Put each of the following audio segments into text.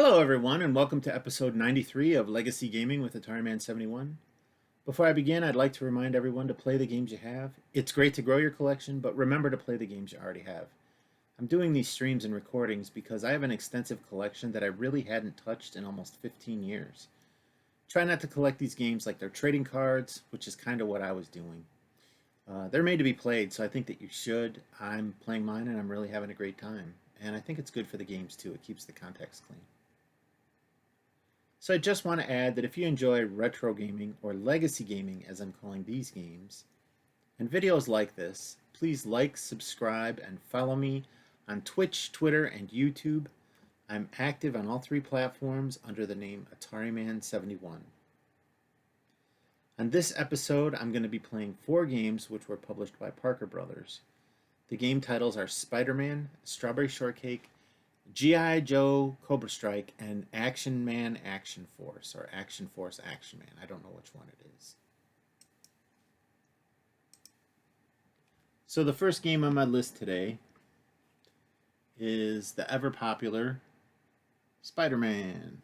Hello, everyone, and welcome to episode 93 of Legacy Gaming with Atari Man 71. Before I begin, I'd like to remind everyone to play the games you have. It's great to grow your collection, but remember to play the games you already have. I'm doing these streams and recordings because I have an extensive collection that I really hadn't touched in almost 15 years. Try not to collect these games like they're trading cards, which is kind of what I was doing. They're made to be played, so I think that you should. I'm playing mine and I'm really having a great time. And I think it's good for the games too. It keeps the context clean. So I just want to add that if you enjoy retro gaming, or legacy gaming as I'm calling these games, and videos like this, please like, subscribe, and follow me on Twitch, Twitter, and YouTube. I'm active on all three platforms under the name AtariMan71. On this episode, I'm going to be playing 4 games which were published by Parker Brothers. The game titles are Spiderman, Strawberry Shortcake, G.I. Joe, Cobra Strike, and Action Man Action Force, or Action Force Action Man. I don't know which one it is. So the first game on my list today is the ever popular Spider-Man.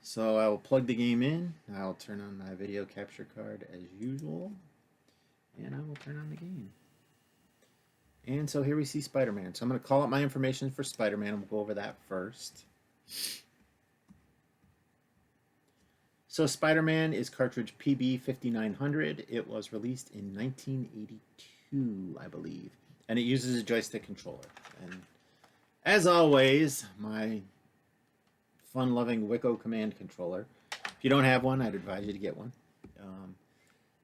So I will plug the game in. I'll turn on my video capture card as usual, and I will turn on the game. And so here we see Spider-Man. So I'm going to call up my information for Spider-Man, and we'll go over that first. So Spider-Man is cartridge PB5900. It was released in 1982, I believe. And it uses a joystick controller. And as always, my fun-loving Wicco command controller. If you don't have one, I'd advise you to get one.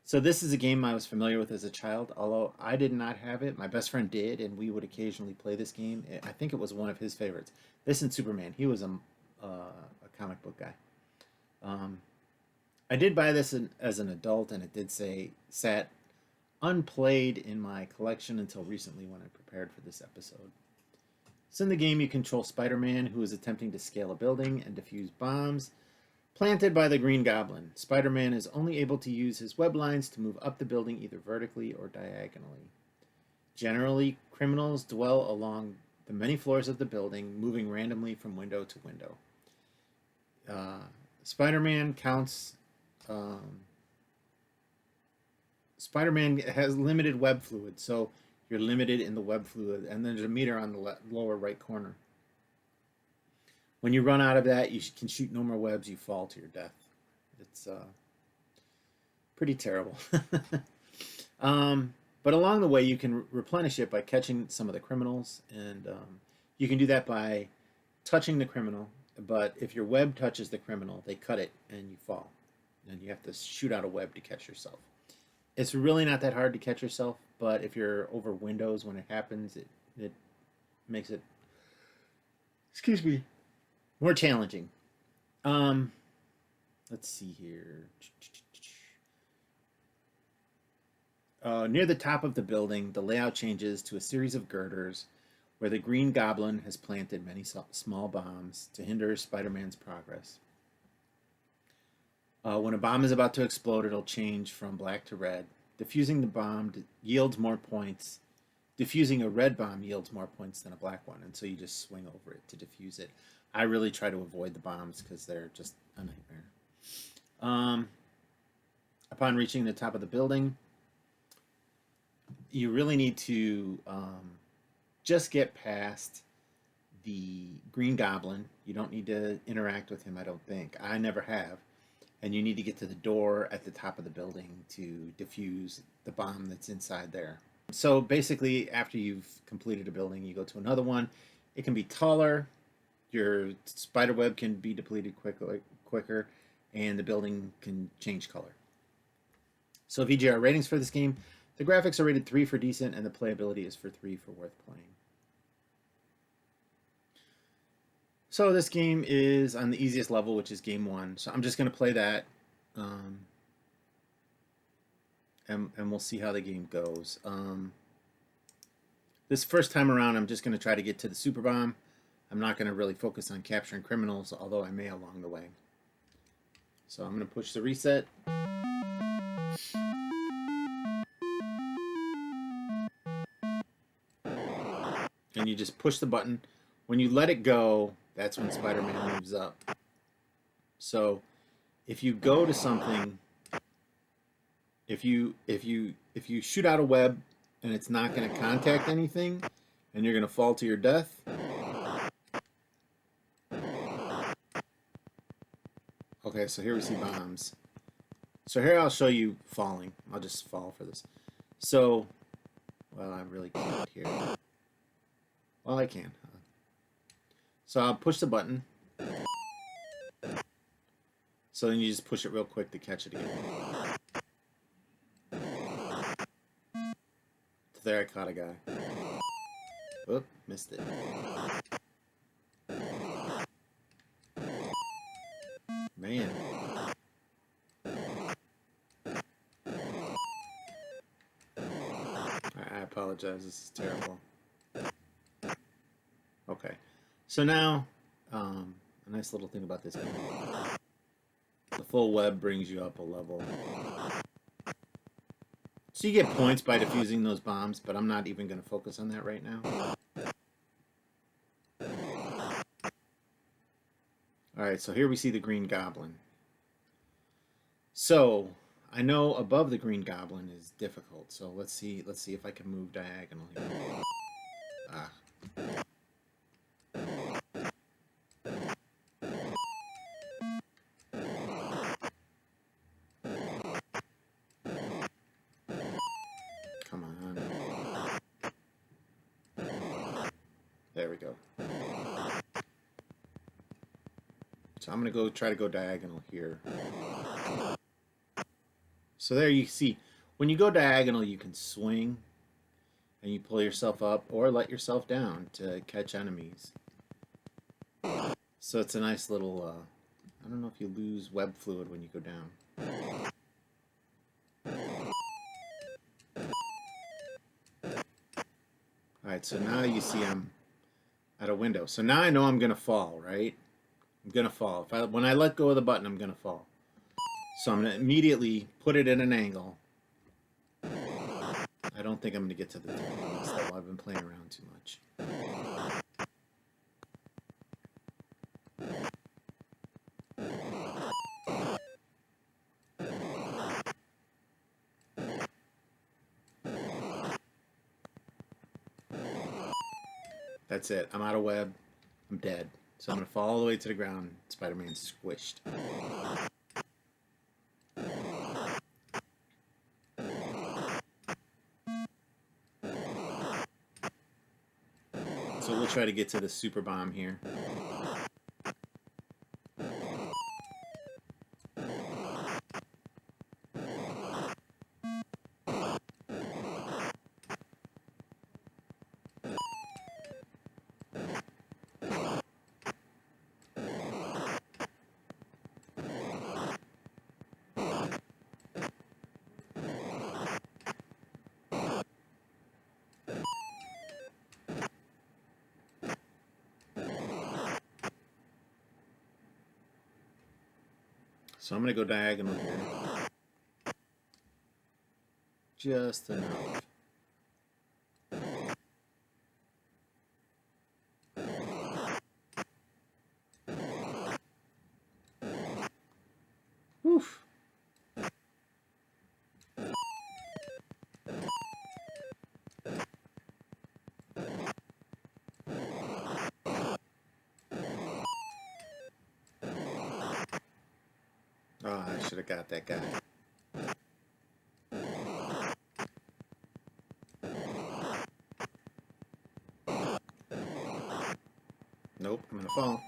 So this is a game I was familiar with as a child, although I did not have it. My best friend did, and we would occasionally play this game. I think it was one of his favorites. This and Superman. He was a comic book guy. I did buy this as an adult, and it did say sat unplayed in my collection until recently when I prepared for this episode. So in the game, you control Spider-Man, who is attempting to scale a building and defuse bombs planted by the Green Goblin. Spider-Man is only able to use his web lines to move up the building either vertically or diagonally. Generally, criminals dwell along the many floors of the building, moving randomly from window to window. Spider-Man has limited web fluid, so you're limited in the web fluid, and there's a meter on the lower right corner. When you run out of that, you can shoot no more webs, you fall to your death. It's pretty terrible. But along the way, you can replenish it by catching some of the criminals, and you can do that by touching the criminal, but if your web touches the criminal, they cut it and you fall. And you have to shoot out a web to catch yourself. It's really not that hard to catch yourself, but if you're over windows when it happens, it makes it, excuse me, more challenging. Let's see here. Near the top of the building, the layout changes to a series of girders where the Green Goblin has planted many small bombs to hinder Spider-Man's progress. When a bomb is about to explode, it'll change from black to red. Diffusing the bomb yields more points. Diffusing a red bomb yields more points than a black one, and so you just swing over it to diffuse it. I really try to avoid the bombs because they're just a nightmare. Upon reaching the top of the building, you really need to just get past the Green Goblin. You don't need to interact with him, I don't think. I never have. And you need to get to the door at the top of the building to defuse the bomb that's inside there. So basically, after you've completed a building, you go to another one. It can be taller. Your spider web can be depleted quicker, and the building can change color. So VGR ratings for this game. The graphics are rated 3 for decent, and the playability is for 3 for worth playing. So this game is on the easiest level, which is game 1. So I'm just going to play that, and we'll see how the game goes. This first time around, I'm just going to try to get to the super bomb. I'm not going to really focus on capturing criminals, although I may along the way. So I'm going to push the reset. and you just push the button. When you let it go, that's when Spider-Man moves up. So if you go to something, if you shoot out a web and it's not going to contact anything, and you're going to fall to your death. Okay, so here we see bombs. So here I'll show you falling. I'll just fall for this. So, well, I really can't here. Well, I can. So I'll push the button. So then you just push it real quick to catch it again. So there I caught a guy. Oop, missed it. Man. I apologize, this is terrible. Okay. So now, a nice little thing about this game. The full web brings you up a level. So you get points by defusing those bombs, but I'm not even going to focus on that right now. Alright, so here we see the Green Goblin. So, I know above the Green Goblin is difficult, so let's see if I can move diagonally. Ah. Come on. There we go. So I'm going to try to go diagonal here. So there you see, when you go diagonal, you can swing and you pull yourself up or let yourself down to catch enemies. So it's a nice little, I don't know if you lose web fluid when you go down. Alright, so now you see I'm at a window. So now I know I'm going to fall, right? I'm going to fall. When I let go of the button, I'm going to fall. So I'm going to immediately put it in an angle. I don't think I'm going to get to the top of this level. I've been playing around too much. That's it. I'm out of web. I'm dead. So I'm going to fall all the way to the ground. Spider-Man's squished. So we'll try to get to the super bomb here. So I'm going to go diagonal here. Just enough. Oof. Oh, I should have got that guy. Nope, I'm gonna fall.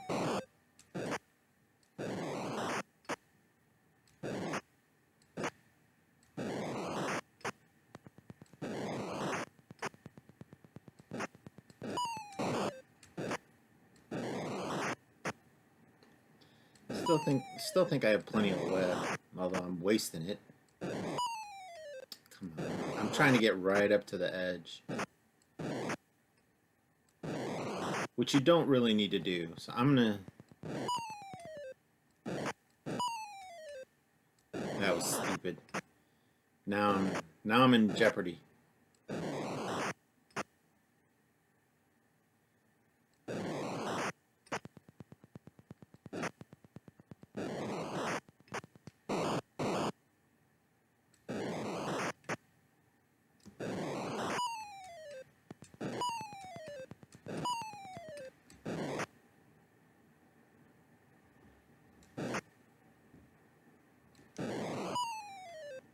Still think I have plenty of web, although I'm wasting it. Come on. I'm trying to get right up to the edge. Which you don't really need to do. So I'm gonna... That was stupid. Now I'm in jeopardy.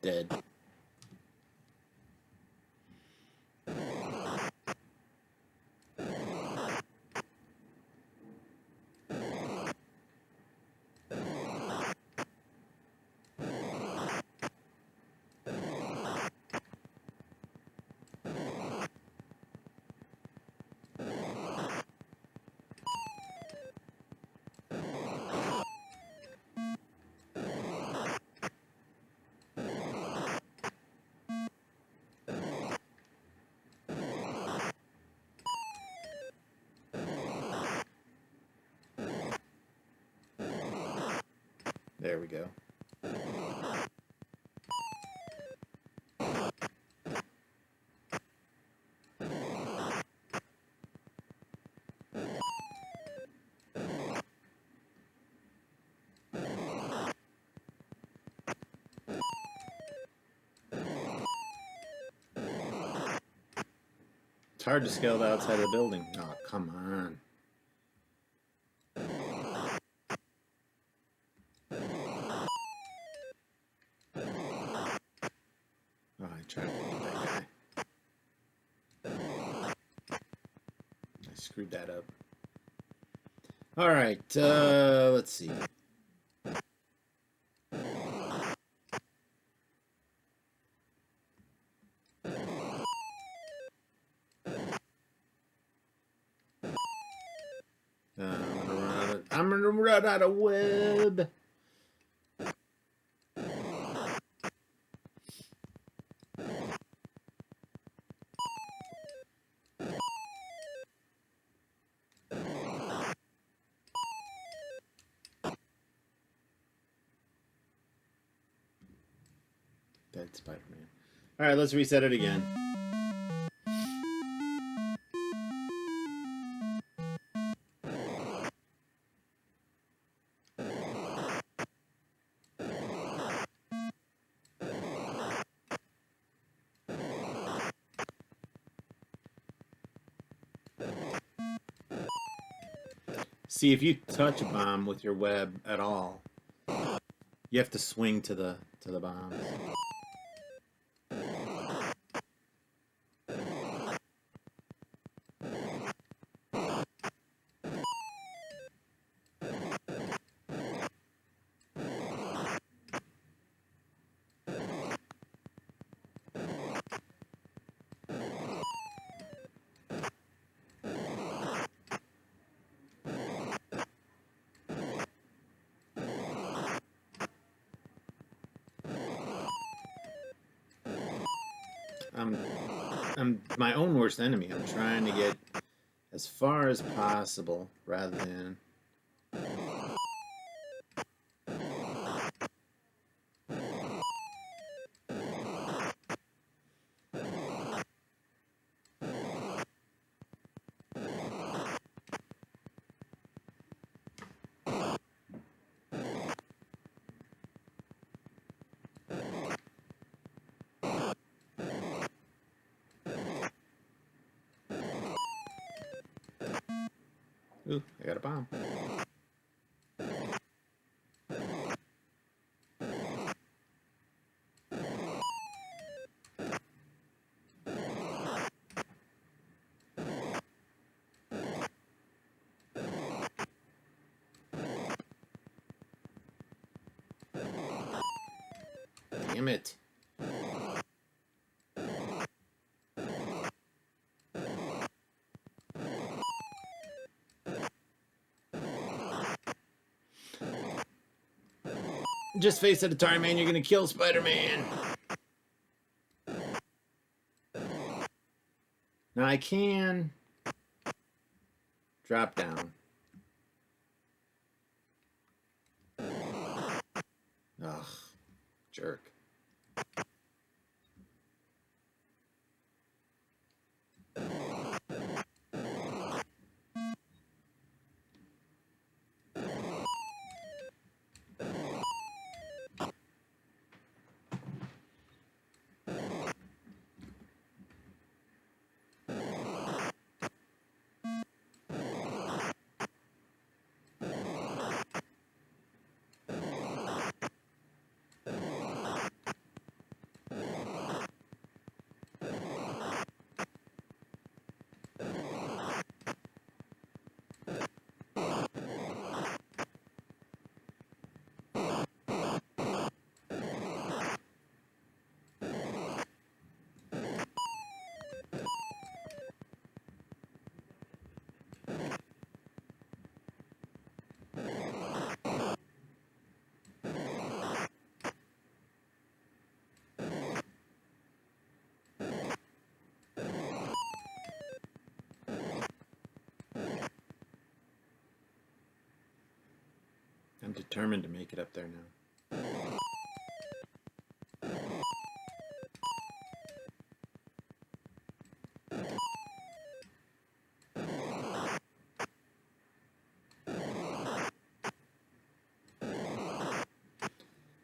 Dead. There we go. It's hard to scale the outside of the building. Oh, come on. Oh, I tried to get that guy. I screwed that up. All right, let's see. I'm gonna run out of web. Dead Spider-Man. All right, let's reset it again. See, if you touch a bomb with your web at all, you have to swing to the bombs. I'm my own worst enemy. I'm trying to get as far as possible rather than... Ooh, I got a bomb. Damn it. Just face it, Atari man, you're gonna kill Spider-Man. Now I can drop down. Ugh, jerk. determined to make it up there now.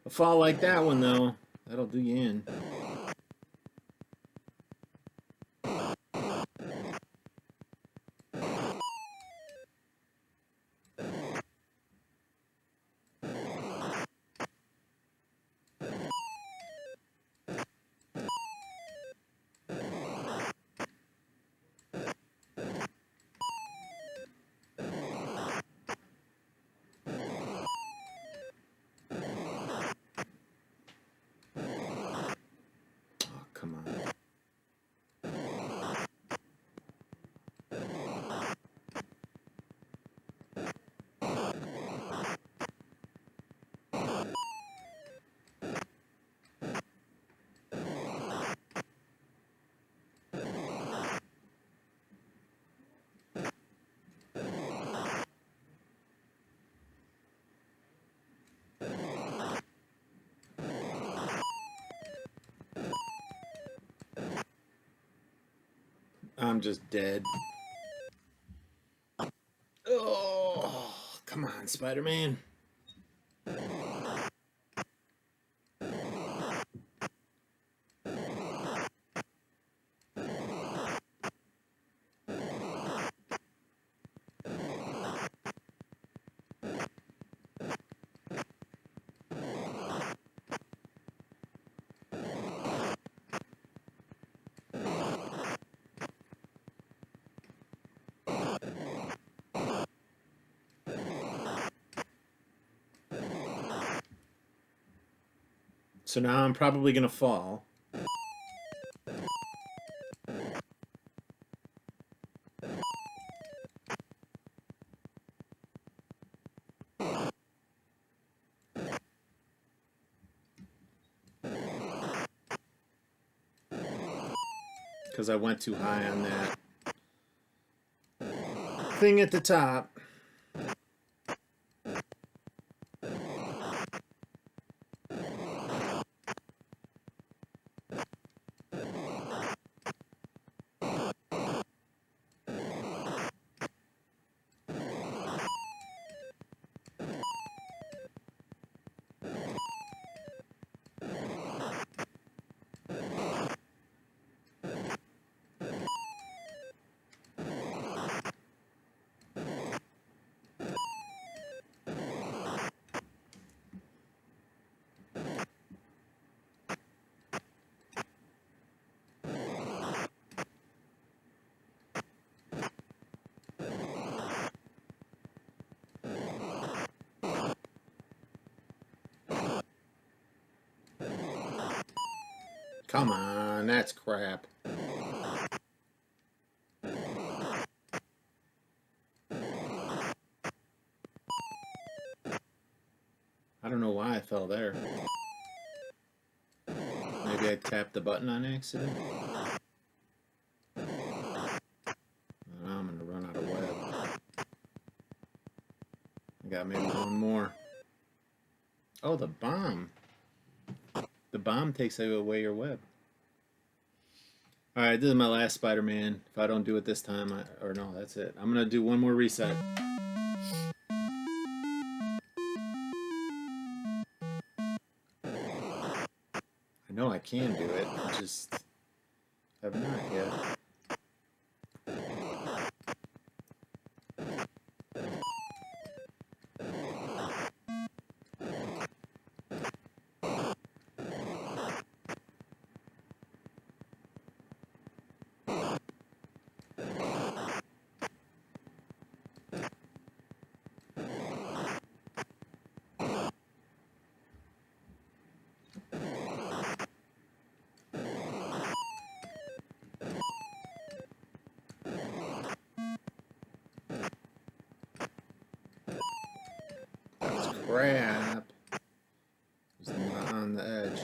A fall like that one, though, that'll do you in. Oh, come on. I'm just dead. Oh, come on, Spider-Man. So now I'm probably going to fall. Because I went too high on that thing at the top. Come on, that's crap. I don't know why I fell there. Maybe I tapped the button on accident. I'm going to run out of web. I got maybe one more. Oh, the bomb. The bomb takes away your web. Alright, this is my last Spider-Man. If I don't do it this time, or no, that's it. I'm going to do one more reset. I know I can do it, I just have not yet. Crap. It's not on the edge.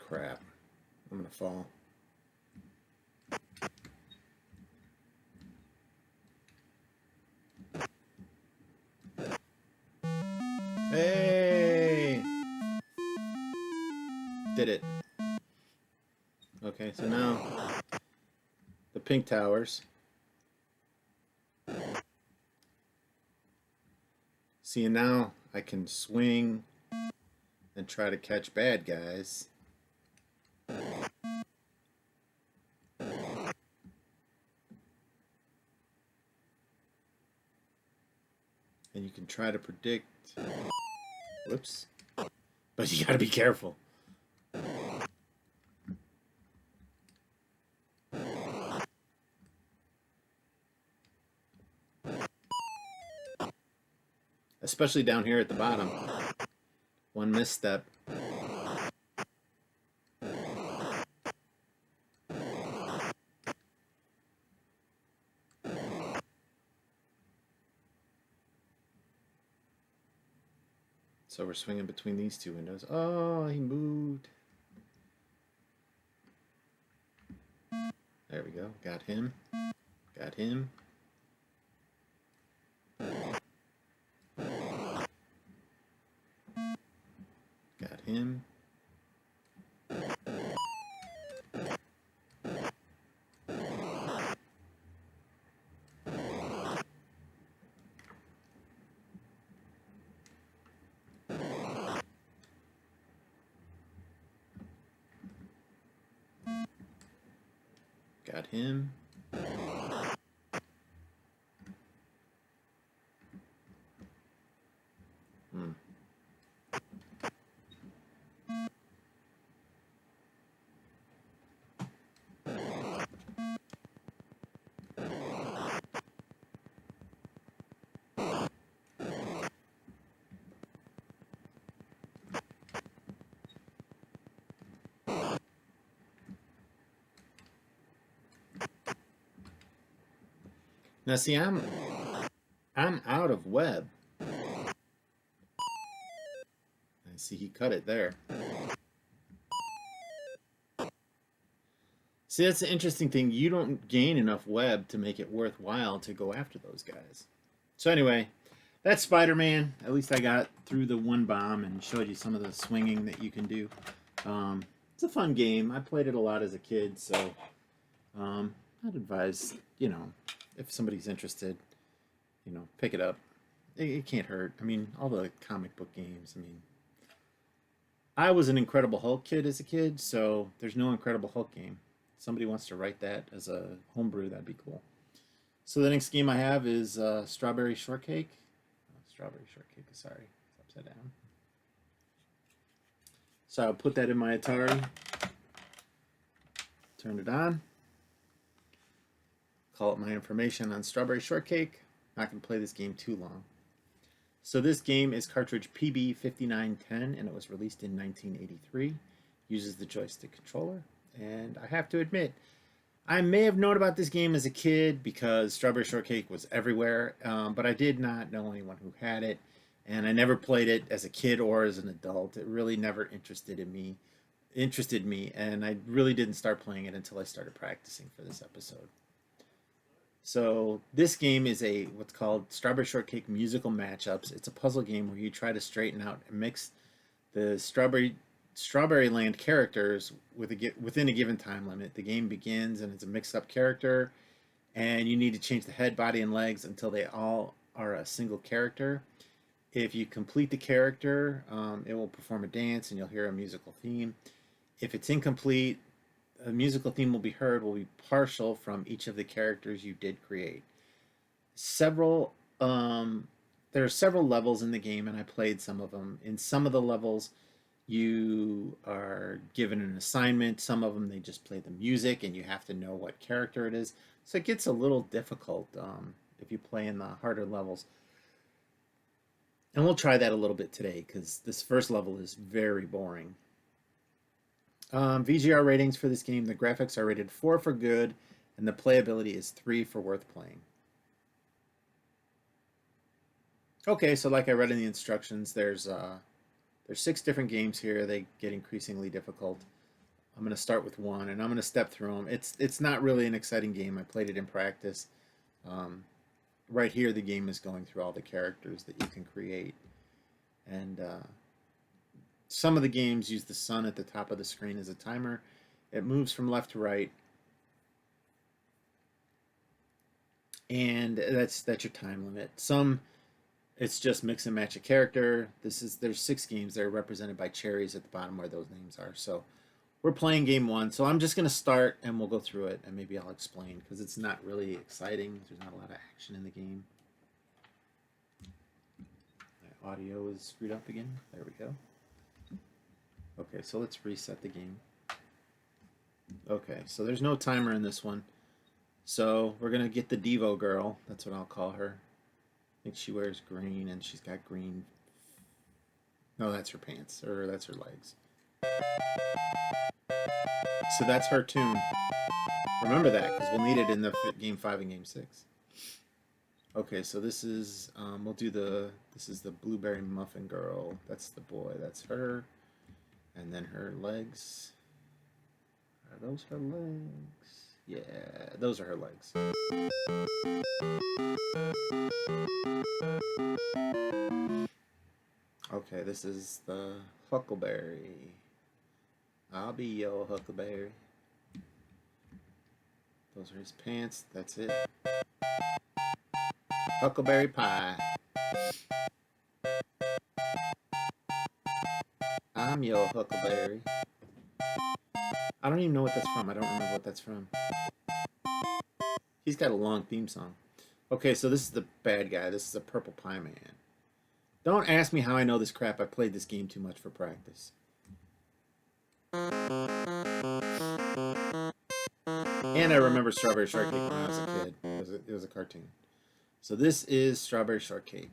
crap. I'm gonna fall. Hey! Did it. Okay, so now the pink towers. See, now I can swing and try to catch bad guys. And you can try to predict. Whoops. But you gotta be careful. Especially down here at the bottom. One misstep. So we're swinging between these two windows. Oh, he moved. There we go. Got him. Got him. Got him. Got him. Hmm. Now see, I'm out of web. I see he cut it there. See, that's the interesting thing. You don't gain enough web to make it worthwhile to go after those guys. So anyway, that's Spider-Man. At least I got through the one bomb and showed you some of the swinging that you can do. It's a fun game. I played it a lot as a kid, so I'd advise, if somebody's interested, pick it up. It can't hurt. I mean, all the comic book games, I was an Incredible Hulk kid as a kid, so there's no Incredible Hulk game. If somebody wants to write that as a homebrew, that'd be cool. So the next game I have is Strawberry Shortcake. Strawberry Shortcake, sorry, it's upside down. So I'll put that in my Atari, turn it on, call up my information on Strawberry Shortcake. Not going to play this game too long. So this game is cartridge PB5910, and it was released in 1983. Uses the joystick controller, and I have to admit, I may have known about this game as a kid because Strawberry Shortcake was everywhere, but I did not know anyone who had it, and I never played it as a kid or as an adult. It really never interested me, and I really didn't start playing it until I started practicing for this episode. So this game is what's called Strawberry Shortcake Musical Matchups. It's a puzzle game where you try to straighten out and mix the Strawberry Land characters within a given time limit. The game begins and it's a mixed up character, and you need to change the head, body, and legs until they all are a single character. If you complete the character, it will perform a dance and you'll hear a musical theme. If it's incomplete, a musical theme will be partial from each of the characters you did create. There are several levels in the game, and I played some of them. In some of the levels, you are given an assignment. Some of them, they just play the music, and you have to know what character it is. So it gets a little difficult if you play in the harder levels. And we'll try that a little bit today, because this first level is very boring. VGR ratings for this game, the graphics are rated 4 for good, and the playability is 3 for worth playing. Okay, so like I read in the instructions, there's 6 different games here. They get increasingly difficult. I'm going to start with one, and I'm going to step through them. It's not really an exciting game. I played it in practice. Um, right here, the game is going through all the characters that you can create, and some of the games use the sun at the top of the screen as a timer. It moves from left to right, and that's your time limit. Some it's just mix and match a character. There's 6 games that are represented by cherries at the bottom where those names are. So we're playing game 1. So I'm just gonna start and we'll go through it and maybe I'll explain because it's not really exciting. There's not a lot of action in the game. My audio is screwed up again. There we go. Okay, so let's reset the game. Okay, so there's no timer in this one. So we're gonna get the Devo girl. That's what I'll call her. I think she wears green and she's got green. No, that's her pants, or that's her legs. So that's her tune. Remember that because we'll need it in the game 5 and game 6. Okay, so this is we'll do this is the blueberry muffin girl. That's the boy. That's her, and then her legs. Are those her legs? Yeah, those are her legs. Okay, this is the Huckleberry. I'll be your Huckleberry. Those are his pants. That's it. Huckleberry pie. I'm your Huckleberry. I don't even know what that's from. I don't remember what that's from. He's got a long theme song. Okay, so this is the bad guy. This is a purple pie man. Don't ask me how I know this crap. I played this game too much for practice. And I remember Strawberry Shortcake when I was a kid. It was a cartoon. So this is Strawberry Shortcake.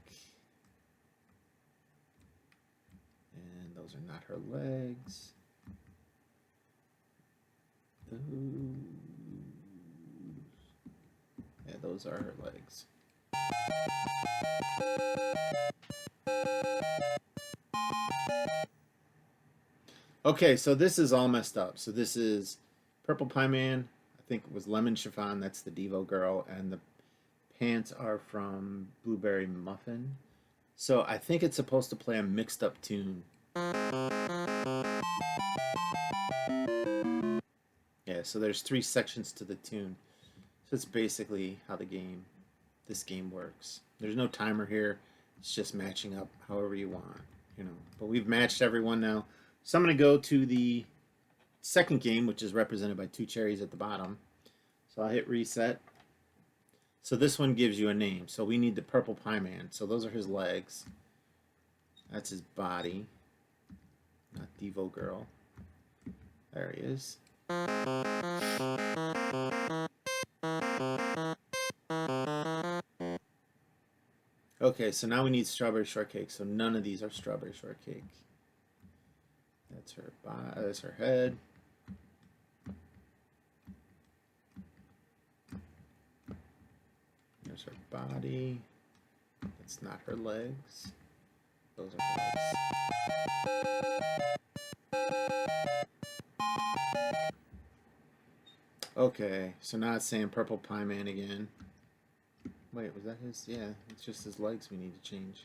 And those are not her legs. Yeah, those are her legs. Okay, so this is all messed up. So this is Purple Pie Man. I think it was Lemon Chiffon. That's the Devo girl. And the pants are from Blueberry Muffin. So I think it's supposed to play a mixed up tune. Yeah, so there's 3 sections to the tune. So it's basically how this game works. There's no timer here. It's just matching up however you want, you know. But we've matched everyone now. So I'm going to go to the second game, which is represented by 2 cherries at the bottom. So I'll hit reset. So this one gives you a name. So we need the Purple Pie Man. So those are his legs. That's his body. Not Devo Girl. There he is. Okay, so now we need Strawberry Shortcake. So none of these are Strawberry Shortcake. That's her body. That's her head. There's her body. That's not her legs. Those are her legs. Okay, so now it's saying Purple Pie Man again. Wait, was that his? Yeah, it's just his legs we need to change.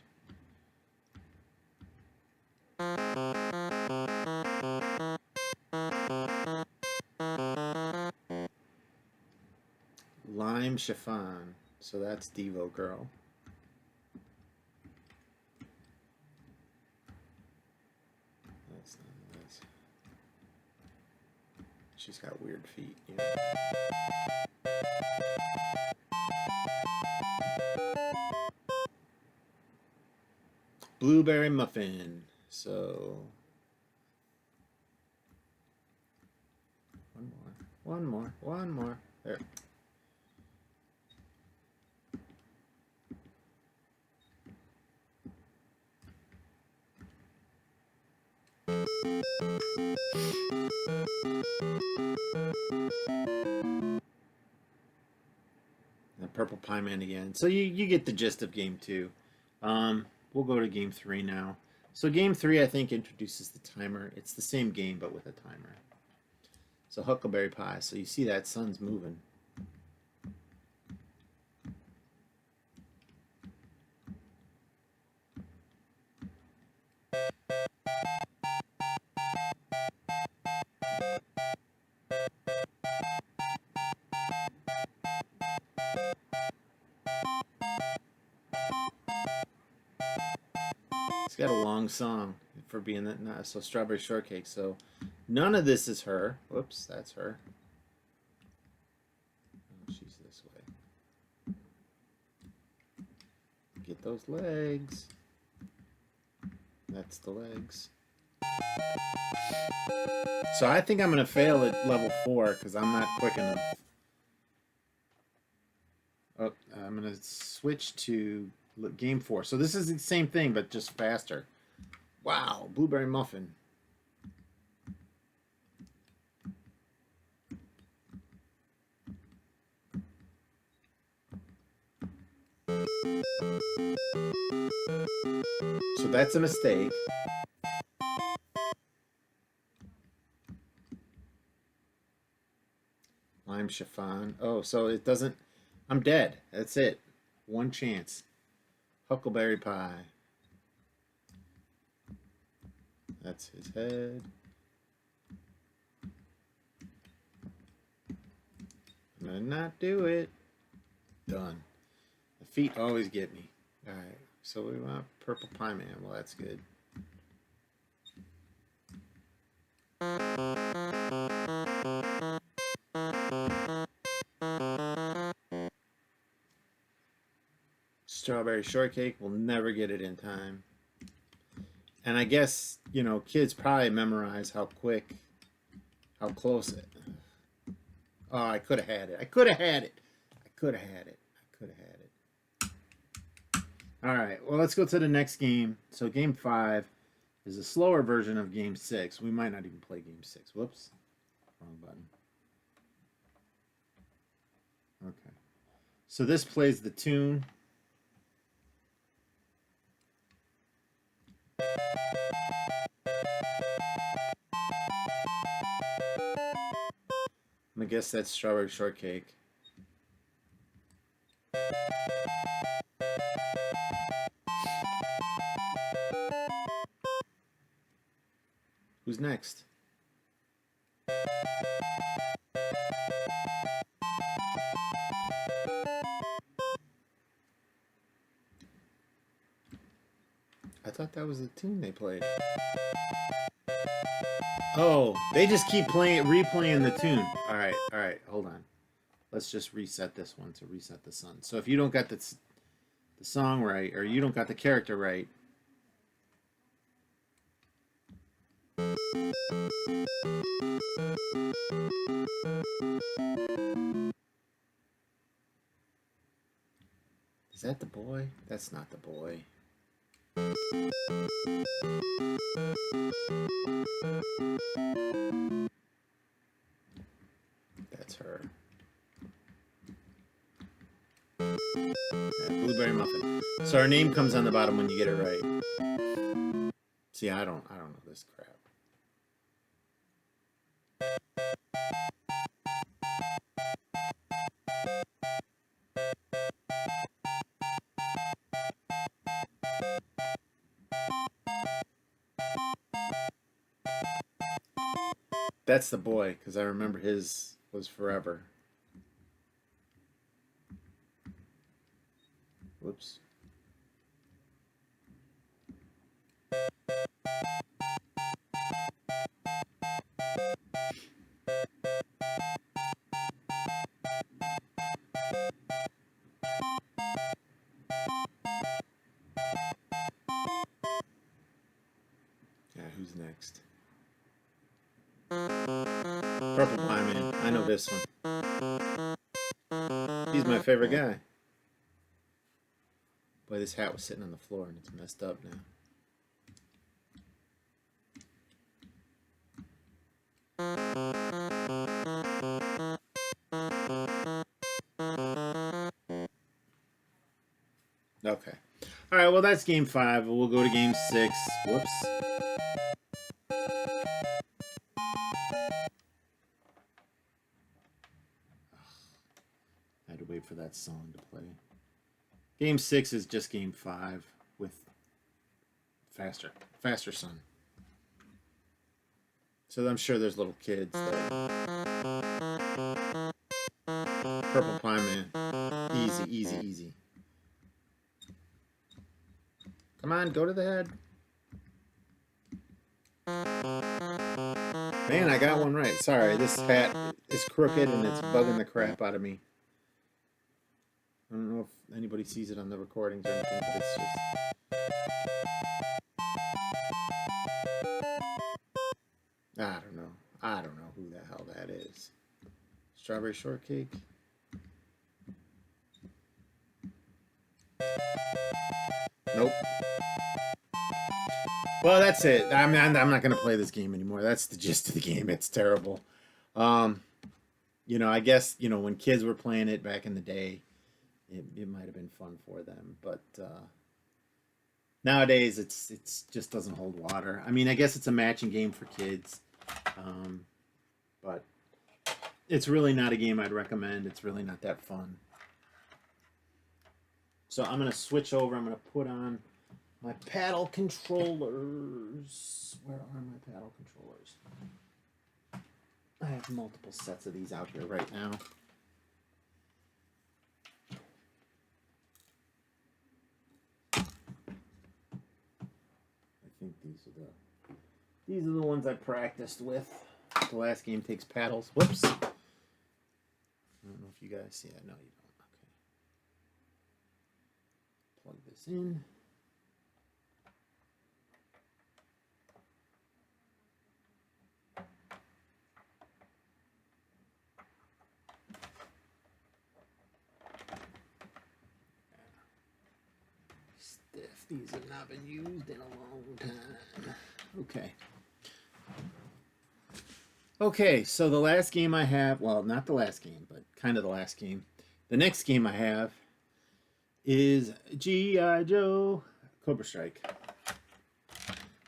Lime Chiffon. So that's Devo Girl. That's not nice. She's got weird feet. Yeah. Blueberry Muffin. So one more. There. The Purple Pie Man again. So you get the gist of game 2. We'll go to game 3 now. So game 3, I think, introduces the timer. It's the same game, but with a timer. So Huckleberry Pie. So you see that sun's moving. It's got a long song for being that. Nah, so Strawberry Shortcake. So none of this is her. Whoops, that's her. Oh, she's this way. Get those legs. That's the legs. So I think I'm going to fail at level 4 because I'm not quick enough. Oh, I'm going to switch to game 4. So this is the same thing, but just faster. Wow, blueberry muffin. So that's a mistake. Lime chiffon. Oh, so it doesn't... I'm dead. That's it. One chance. Huckleberry Pie. That's his head. I'm gonna not do it. Done. The feet always get me. Alright, so we want Purple Pie Man. Well, that's good. Strawberry Shortcake. We'll never get it in time. And I guess, you know, kids probably memorize how quick, how close it. Oh, I could have had it. I could have had it. I could have had it. I could have had it. All right. Well, let's go to the next game. So game 5 is a slower version of game 6. We might not even play game 6. Whoops. Wrong button. Okay. So this plays the tune. I guess that's Strawberry Shortcake. Who's next? I thought that was the tune they played. Oh, they just keep replaying the tune. All right, hold on. Let's just reset this one to reset the sun. So if you don't got the song right, or you don't got the character right, is that the boy? That's not the boy. That's her. Yeah, blueberry muffin. So our name comes on the bottom when you get it right. See, I don't know this crap. That's the boy, because I remember his was forever. Whoops. Yeah, who's next? Purple Pie Man. I know this one. He's my favorite guy. Boy, this hat was sitting on the floor and it's messed up now. Okay. All right, well, that's game 5. We'll go to game 6. Whoops. for that song to play. Game 6 is just game 5 with faster son. So I'm sure there's little kids there. Purple Pie Man. Easy, easy, easy. Come on, go to the head. Man, I got one right. Sorry, this hat is crooked and it's bugging the crap out of me. I don't know if anybody sees it on the recordings or anything, but it's just... I don't know. I don't know who the hell that is. Strawberry Shortcake? Nope. Well, that's it. I'm not going to play this game anymore. That's the gist of the game. It's terrible. You know, I guess, you know, when kids were playing it back in the day, it might have been fun for them. But nowadays, it's just doesn't hold water. I mean, I guess it's a matching game for kids. But it's really not a game I'd recommend. It's really not that fun. So I'm going to switch over. I'm going to put on my paddle controllers. Where are my paddle controllers? I have multiple sets of these out here right now. I think these are the ones I practiced with. The last game takes paddles. Whoops. I don't know if you guys see that. No, you don't. Okay. Plug this in. Stiff. These have not been used in a long time. Okay. Okay, so the last game I have, well, not the last game, but kind of the last game. The next game I have is G.I. Joe Cobra Strike.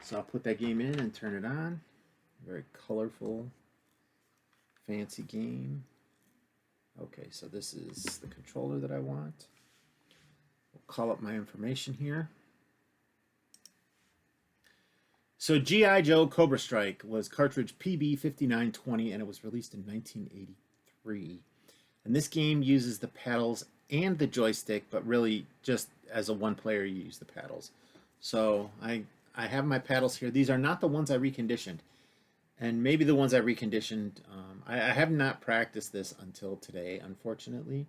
So I'll put that game in and turn it on. Very colorful, fancy game. Okay, so this is the controller that I want. We'll call up my information here. So G.I. Joe Cobra Strike was cartridge PB5920, and it was released in 1983. And this game uses the paddles and the joystick, but really just as a one-player, you use the paddles. So I have my paddles here. These are not the ones I reconditioned. And maybe the ones I reconditioned, I have not practiced this until today, unfortunately.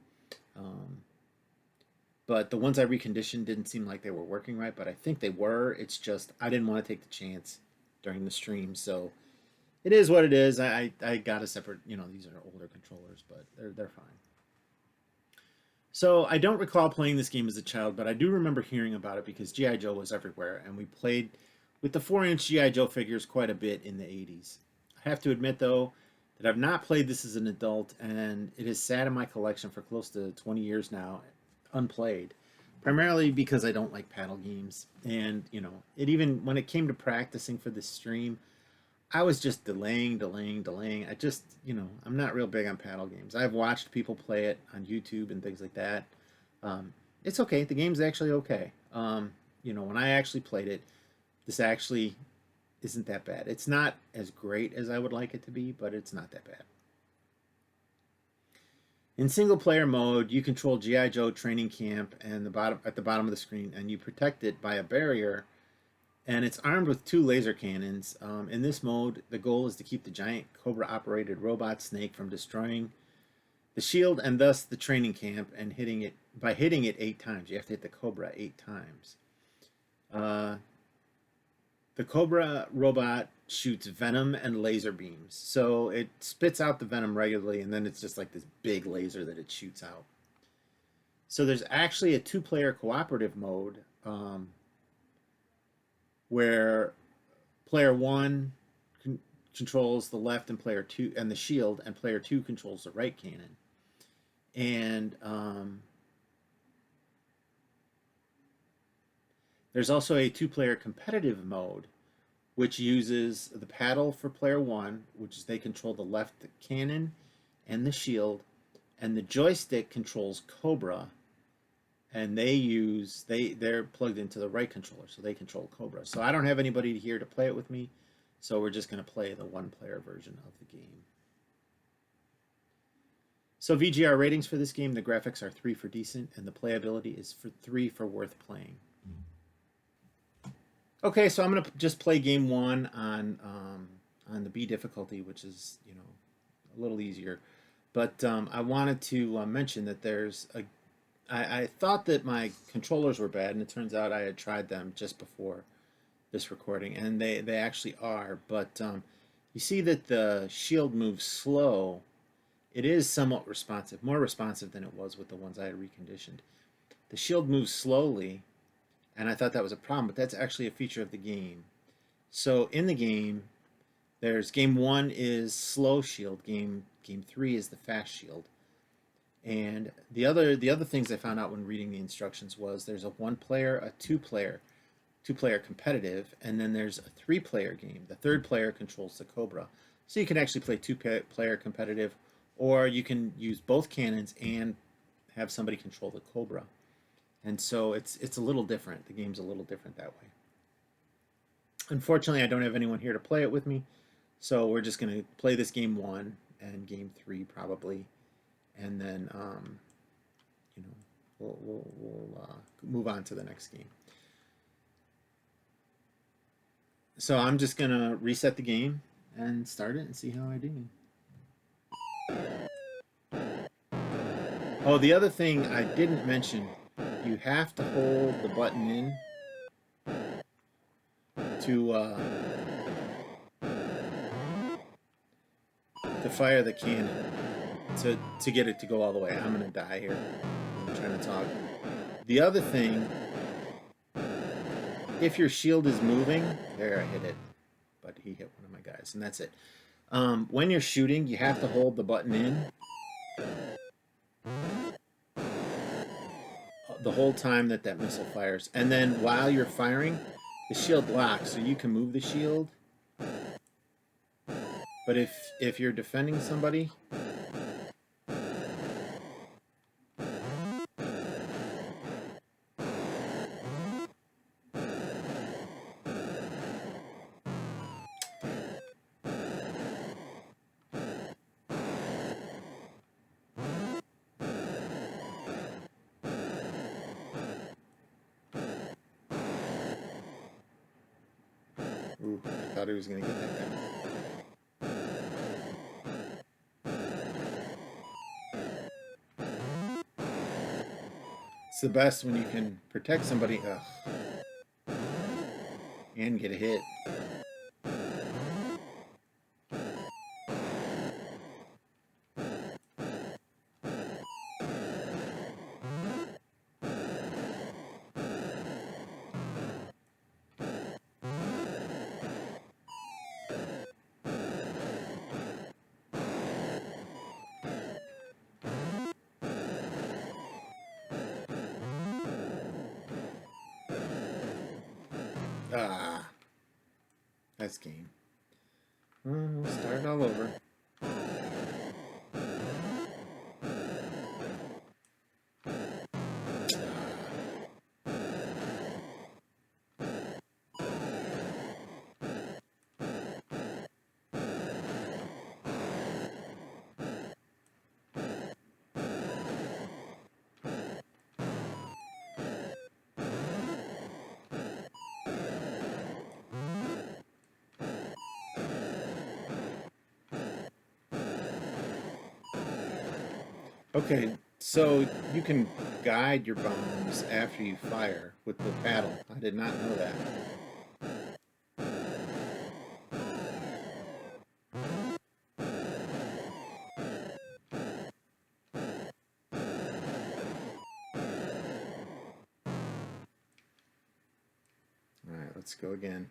But the ones I reconditioned didn't seem like they were working right, but I think they were. It's just I didn't want to take the chance during the stream, so it is what it is. I got a separate, you know, these are older controllers, but they're fine. So I don't recall playing this game as a child, but I do remember hearing about it because G.I. Joe was everywhere, and we played with the 4-inch G.I. Joe figures quite a bit in the 80s. I have to admit, though, that I've not played this as an adult, and it has sat in my collection for close to 20 years now, unplayed, primarily because I don't like paddle games. And you know, it even when it came to practicing for this stream, I was just delaying. I just, you know, I'm not real big on paddle games. I've watched people play it on YouTube and things like that. It's okay. The game's actually okay. You know, when I actually played it, this actually isn't that bad. It's not as great as I would like it to be, but it's not that bad. In single-player mode, you control G.I. Joe training camp and at the bottom of the screen, and you protect it by a barrier, and it's armed with 2 laser cannons. In this mode, the goal is to keep the giant Cobra-operated robot snake from destroying the shield and thus the training camp, and hitting it 8 times. You have to hit the Cobra 8 times. The Cobra robot shoots venom and laser beams. So it spits out the venom regularly, and then it's just like this big laser that it shoots out. So there's actually a 2-player cooperative mode where player 1 controls the left and player 2 and the shield, and player 2 controls the right cannon. And there's also a 2-player competitive mode, which uses the paddle for player 1, which is they control the left cannon and the shield, and the joystick controls Cobra, and they're plugged into the right controller, so they control Cobra. So I don't have anybody here to play it with me, so we're just going to play the one-player version of the game. So VGR ratings for this game: the graphics are 3 for decent, and the playability is 3 for worth playing. Okay, so I'm gonna just play game one on the B difficulty, which is a little easier. But I wanted to mention that I thought that my controllers were bad, and it turns out I had tried them just before this recording, and they actually are. But you see that the shield moves slow. It is somewhat responsive, more responsive than it was with the ones I had reconditioned. The shield moves slowly, and I thought that was a problem, but that's actually a feature of the game. So in the game, there's game one is slow shield, game three is the fast shield. And the other things I found out when reading the instructions was there's a 1-player, a 2-player competitive, and then there's a 3-player game. The third player controls the Cobra. So you can actually play 2-player competitive, or you can use both cannons and have somebody control the Cobra. And so it's a little different. The game's a little different that way. Unfortunately, I don't have anyone here to play it with me, so we're just going to play this game one and game three probably, and then we'll move on to the next game. So I'm just going to reset the game and start it and see how I do. Oh, the other thing I didn't mention, you have to hold the button in to fire the cannon to get it to go all the way. I'm gonna die here. I'm trying to talk. The other thing, if your shield is moving, there I hit it, but he hit one of my guys, and that's it. When you're shooting, you have to hold the button in the whole time that missile fires, and then while you're firing, the shield locks, so you can move the shield. But if you're defending somebody, ooh, I thought he was gonna get that guy. It's the best when you can protect somebody and get a hit. That's game. We'll start all over. Okay, so you can guide your bombs after you fire with the paddle. I did not know that. All right, let's go again.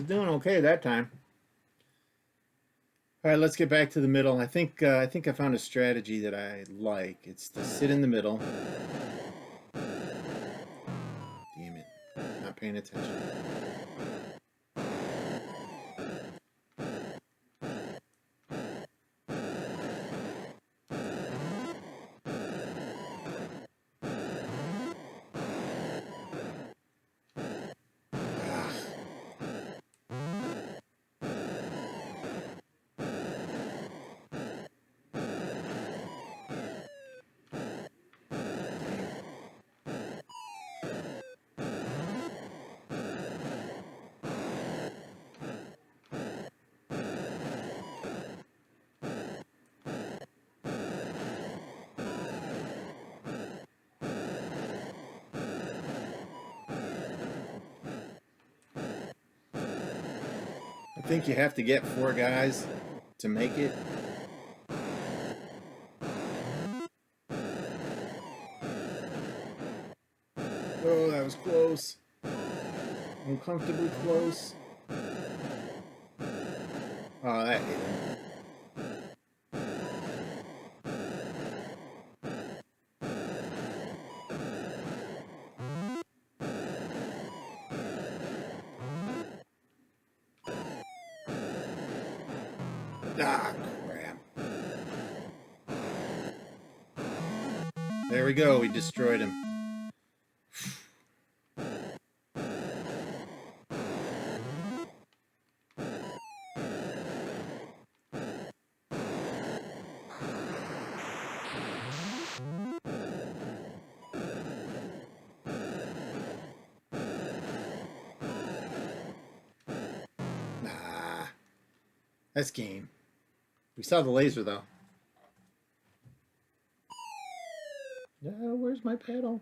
Doing okay that time. All right, let's get back to the middle. I think I found a strategy that I like. It's to sit in the middle. Damn it. Not paying attention. I think you have to get 4 guys to make it. Oh, that was close. Uncomfortably close. Oh, that hit him. Ah, crap. There we go. We destroyed him. Nah. That's game. We saw the laser, though. Where's my pedal?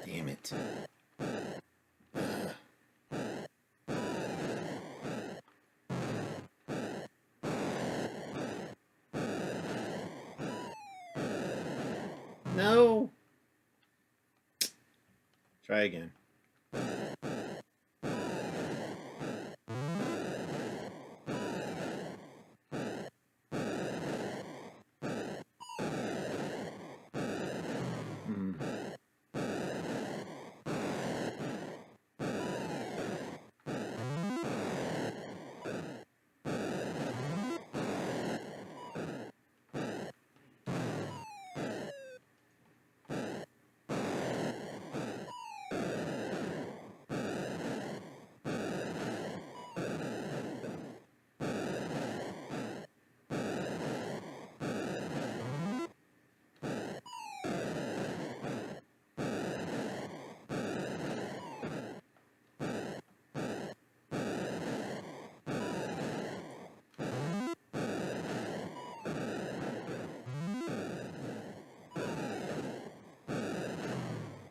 Damn it. No. Try again. Hmm.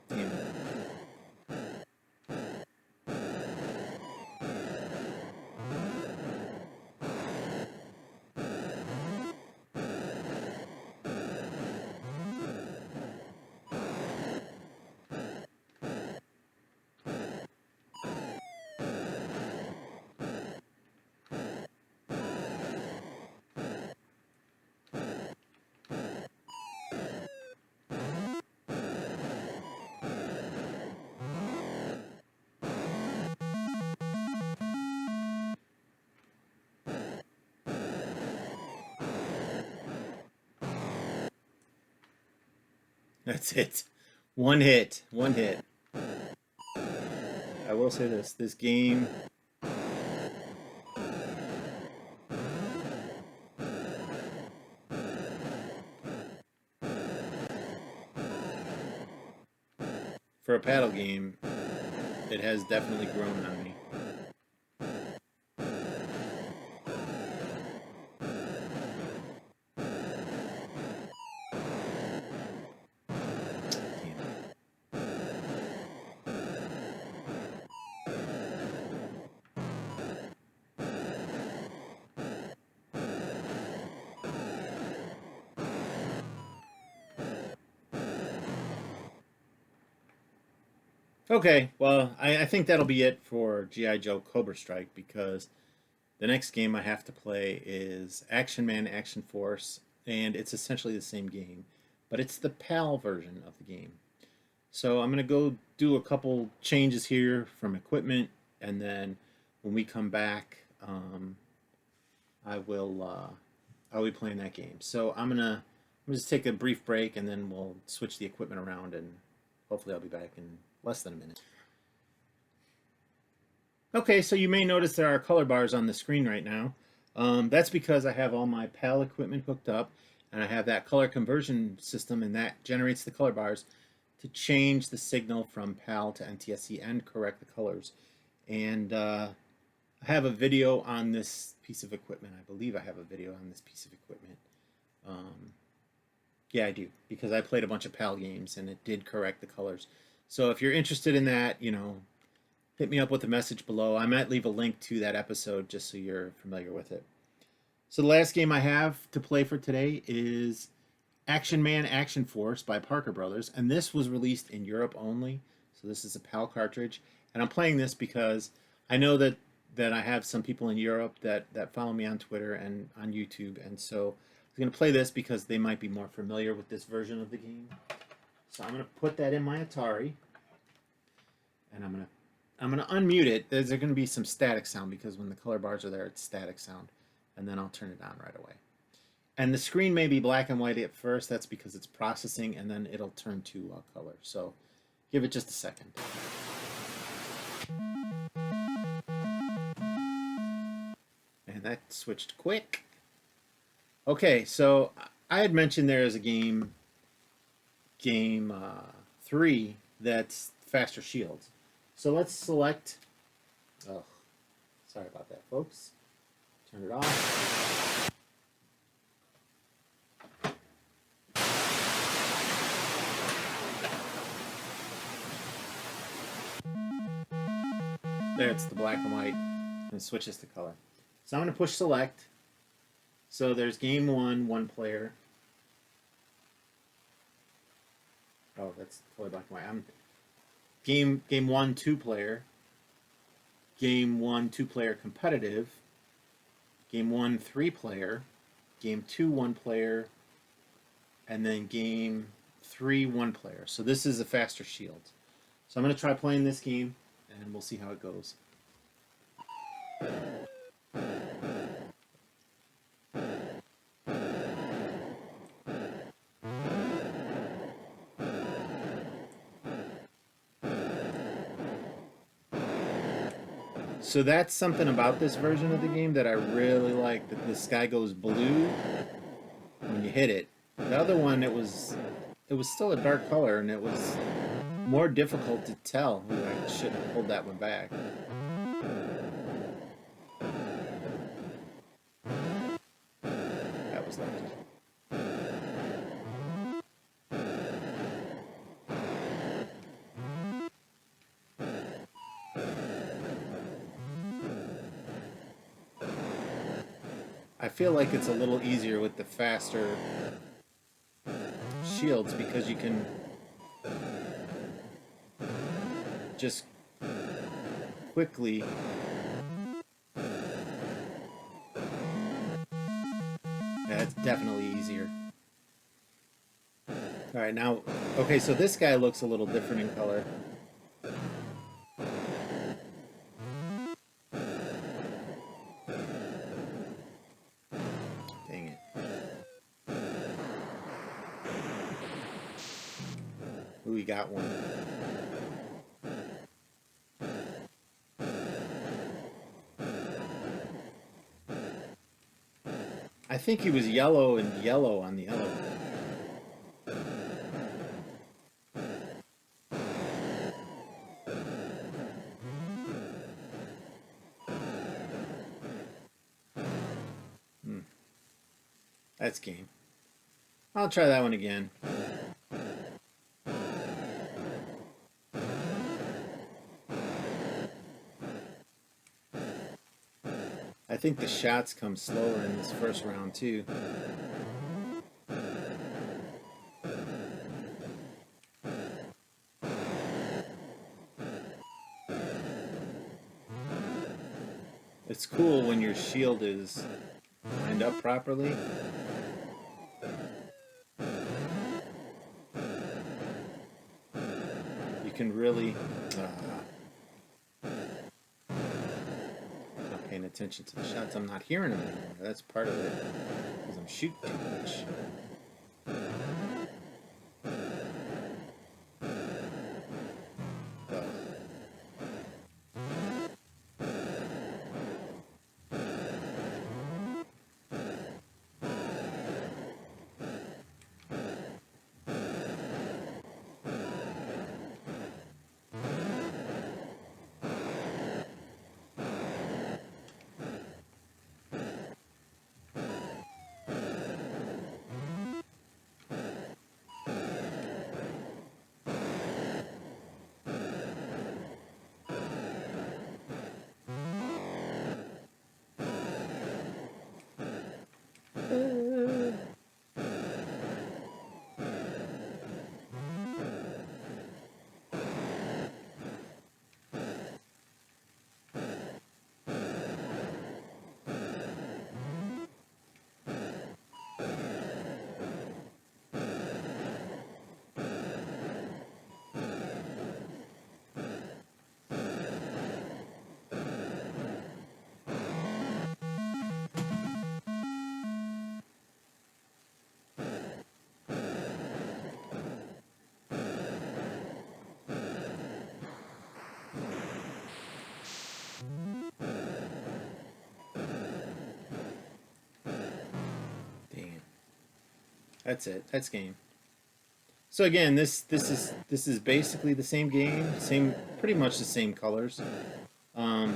Damn it. That's it. One hit. One hit. I will say this. This game... for a paddle game, it has definitely grown on me. Okay, well, I think that'll be it for G.I. Joe Cobra Strike because the next game I have to play is Action Man Action Force, and it's essentially the same game, but it's the PAL version of the game. So I'm going to go do a couple changes here from equipment, and then when we come back, I will I'll be playing that game. So I'm just take a brief break, and then we'll switch the equipment around, and hopefully I'll be back in less than a minute. Okay, so you may notice there are color bars on the screen right now. That's because I have all my PAL equipment hooked up, and I have that color conversion system, and that generates the color bars to change the signal from PAL to NTSC and correct the colors. And I have a video on this piece of equipment. I believe I have a video on this piece of equipment. Yeah, I do, because I played a bunch of PAL games, and it did correct the colors. So if you're interested in that, hit me up with a message below. I might leave a link to that episode just so you're familiar with it. So the last game I have to play for today is Action Man Action Force by Parker Brothers, and this was released in Europe only. So this is a PAL cartridge, and I'm playing this because I know that I have some people in Europe that follow me on Twitter and on YouTube, and so I'm going to play this because they might be more familiar with this version of the game. So I'm going to put that in my Atari, and I'm going to unmute it. There's going to be some static sound because when the color bars are there, it's static sound, and then I'll turn it on right away. And the screen may be black and white at first. That's because it's processing, and then it'll turn to color. So give it just a second. And that switched quick. Okay, so I had mentioned there is a game 3 that's faster shields. So let's select, oh, sorry about that, folks. Turn it off. There, it's the black and white, and it switches to color. So I'm going to push select. So there's game 1, 1 player. Oh, that's totally black and white. Game 1, 2 player. Game 1, 2 player competitive. Game 1, 3 player. Game 2, 1 player. And then game 3, 1 player. So this is a faster shield. So I'm going to try playing this game, and we'll see how it goes. So that's something about this version of the game that I really like, that the sky goes blue when you hit it. The other one, it was still a dark color, and it was more difficult to tell. I should have pulled that one back. That was lucky. I feel like it's a little easier with the faster shields because you can just quickly it's definitely easier. Alright, now, okay, so this guy looks a little different in color. Dang it. Ooh, we got one. I think he was yellow and yellow on the elevator. That's game. I'll try that one again. I think the shots come slower in this first round too. It's cool when your shield is lined up properly. You can really not paying attention to the shots. I'm not hearing them anymore. That's part of it because I'm shooting too much. That's it. That's game. So again, this is basically the same game, same pretty much the same colors. Um,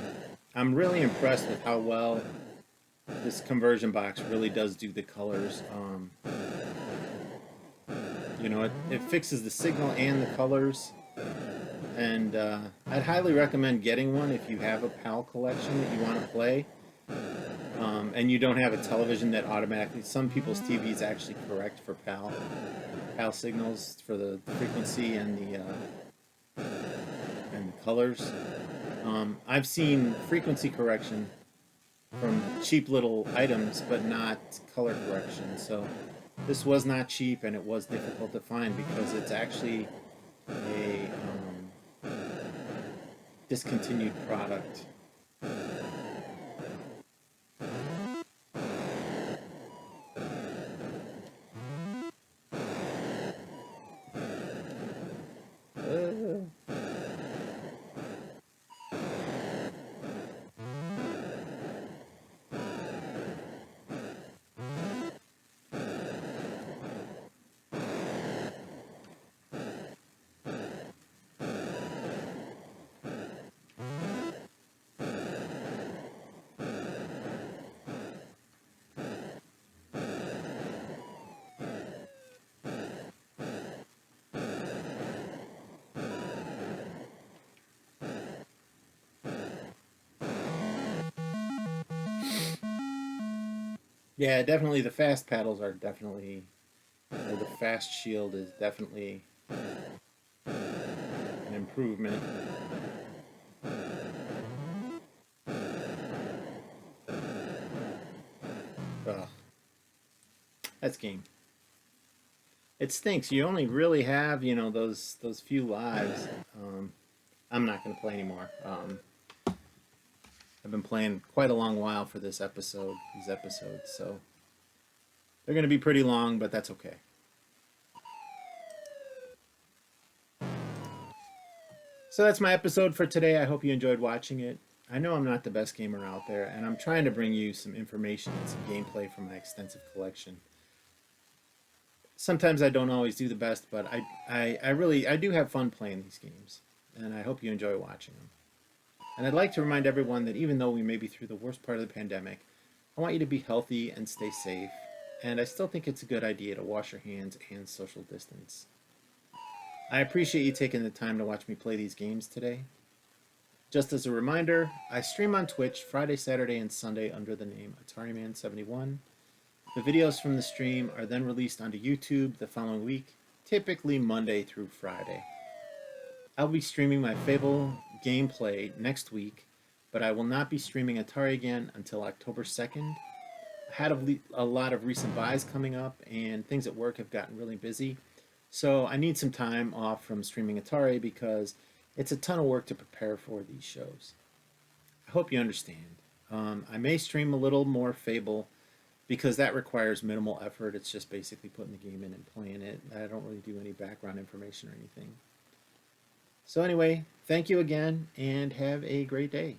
I'm really impressed with how well this conversion box really does do the colors. It fixes the signal and the colors, and I'd highly recommend getting one if you have a PAL collection that you want to play. And you don't have a television that automatically. Some people's TVs actually correct for PAL signals for the frequency and the colors. I've seen frequency correction from cheap little items, but not color correction. So this was not cheap, and it was difficult to find because it's actually a discontinued product. Yeah, definitely the fast paddles are definitely, or the fast shield is definitely an improvement. Ugh, that's game. It stinks. You only really have, those few lives. I'm not going to play anymore. I've been playing quite a long while for these episodes, so they're going to be pretty long, but that's okay. So that's my episode for today. I hope you enjoyed watching it. I know I'm not the best gamer out there, and I'm trying to bring you some information and some gameplay from my extensive collection. Sometimes I don't always do the best, but I do have fun playing these games, and I hope you enjoy watching them. And I'd like to remind everyone that even though we may be through the worst part of the pandemic, I want you to be healthy and stay safe. and I still think it's a good idea to wash your hands and social distance. I appreciate you taking the time to watch me play these games today. Just as a reminder, I stream on Twitch Friday, Saturday, and Sunday under the name AtariMan71. The videos from the stream are then released onto YouTube the following week, typically Monday through Friday. I'll be streaming my Fable gameplay next week, but I will not be streaming Atari again until October 2nd. I had a lot of recent buys coming up, and things at work have gotten really busy. So I need some time off from streaming Atari because it's a ton of work to prepare for these shows. I hope you understand. I may stream a little more Fable because that requires minimal effort. It's just basically putting the game in and playing it. I don't really do any background information or anything. So anyway, thank you again and have a great day.